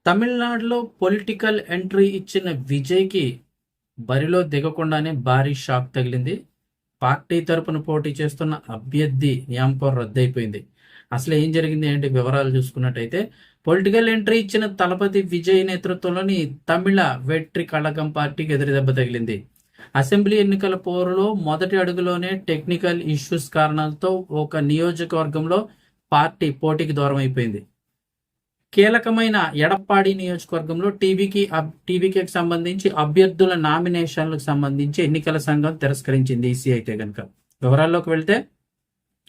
తమిళనాడులో political entry ఇచ్చిన విజయ్‌కి బరిలో దిగకుండానే భారీ షాక్ తగిలింది. పార్టీ తరపున పోటీ చేస్తున్న అభ్యర్థి నియామకం రద్దయిపోయింది. అసలు ఏం జరిగింది ఏంటి వివరాలు చూసుకున్నట్టయితే, పొలిటికల్ ఎంట్రీ ఇచ్చిన తలపతి విజయ్ నేతృత్వంలోని తమిళ వెట్రి కళగం పార్టీకి ఎదురుదెబ్బ తగిలింది. అసెంబ్లీ ఎన్నికల పోరులో మొదటి అడుగులోనే టెక్నికల్ ఇష్యూస్ కారణాలతో ఒక నియోజకవర్గంలో పార్టీ పోటీకి దూరం అయిపోయింది. కీలకమైన ఎడప్పాడి నియోజకవర్గంలో టీవీకి సంబంధించి అభ్యర్థుల నామినేషన్లకు సంబంధించి ఎన్నికల సంఘం తిరస్కరించింది. ఈసీ అయితే కనుక వివరాల్లోకి వెళ్తే,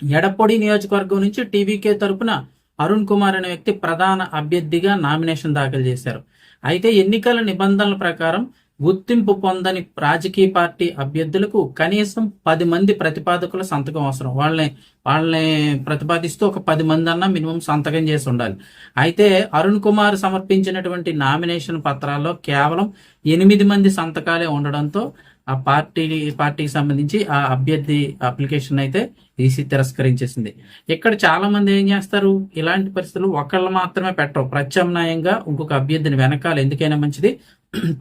ఎడప్పాడి నియోజకవర్గం నుంచి టీవీకే తరపున అరుణ్ కుమార్ అనే వ్యక్తి ప్రధాన అభ్యర్థిగా నామినేషన్ దాఖలు చేశారు. అయితే ఎన్నికల నిబంధనల ప్రకారం గుర్తింపు పొందని రాజకీయ పార్టీ అభ్యర్థులకు కనీసం 10 మంది ప్రతిపాదకుల సంతకం అవసరం. వాళ్ళని ప్రతిపాదిస్తూ ఒక 10 మంది అన్నా మినిమం సంతకం చేసి ఉండాలి. అయితే అరుణ్ కుమార్ సమర్పించినటువంటి నామినేషన్ పత్రాల్లో కేవలం 8 మంది సంతకాలే ఉండడంతో ఆ పార్టీకి సంబంధించి ఆ అభ్యర్థి అప్లికేషన్ అయితే ఈసీ తిరస్కరించేసింది. ఇక్కడ చాలా మంది ఏం చేస్తారు, ఇలాంటి పరిస్థితులు ఒకళ్ళు మాత్రమే పెట్టరు, ప్రత్యామ్నాయంగా ఇంకొక అభ్యర్థిని వెనకాల ఎందుకైనా మంచిది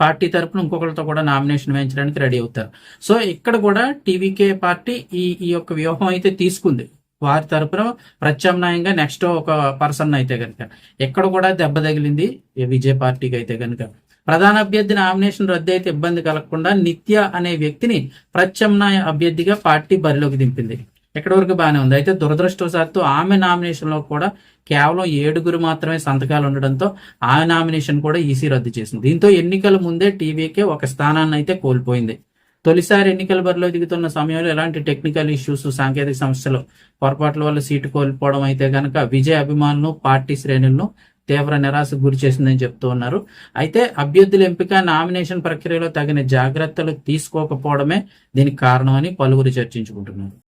పార్టీ తరపున ఇంకొకరితో కూడా నామినేషన్ వేయించడానికి రెడీ అవుతారు. సో ఇక్కడ కూడా టీవీకే పార్టీ ఈ యొక్క వ్యూహం అయితే తీసుకుంది. వారి తరపున ప్రత్యామ్నాయంగా నెక్స్ట్ ఒక పర్సన్ అయితే కనుక ఎక్కడ కూడా దెబ్బ తగిలింది విజయ్ పార్టీకి అయితే కనుక. ప్రధాన అభ్యర్థి నామినేషన్ రద్దు అయితే ఇబ్బంది కలగకుండా నిత్య అనే వ్యక్తిని ప్రత్యామ్నాయ అభ్యర్థిగా పార్టీ బరిలోకి దింపింది. ఎక్కడి వరకు బాగానే ఉంది. అయితే దురదృష్టవశాత్తు ఆమె నామినేషన్ లో కూడా కేవలం 7 మాత్రమే సంతకాలు ఉండడంతో ఆ నామినేషన్ కూడా ఈసీ రద్దు చేసింది. దీంతో ఎన్నికల ముందే టీవీకే ఒక స్థానాన్ని అయితే కోల్పోయింది. తొలిసారి ఎన్నికల బరిలో దిగుతున్న సమయంలో ఎలాంటి టెక్నికల్ ఇష్యూస్, సాంకేతిక సమస్యలు, పొరపాట్ల వల్ల సీటు కోల్పోవడం అయితే కనుక విజయ్ అభిమానులను, పార్టీ శ్రేణులను తీవ్ర నిరాశకు గురి చేసిందని చెప్తూ ఉన్నారు. అయితే అభ్యర్థుల ఎంపిక, నామినేషన్ ప్రక్రియలో తగిన జాగ్రత్తలు తీసుకోకపోవడమే దీనికి కారణమని పలువురు చర్చించుకుంటున్నారు.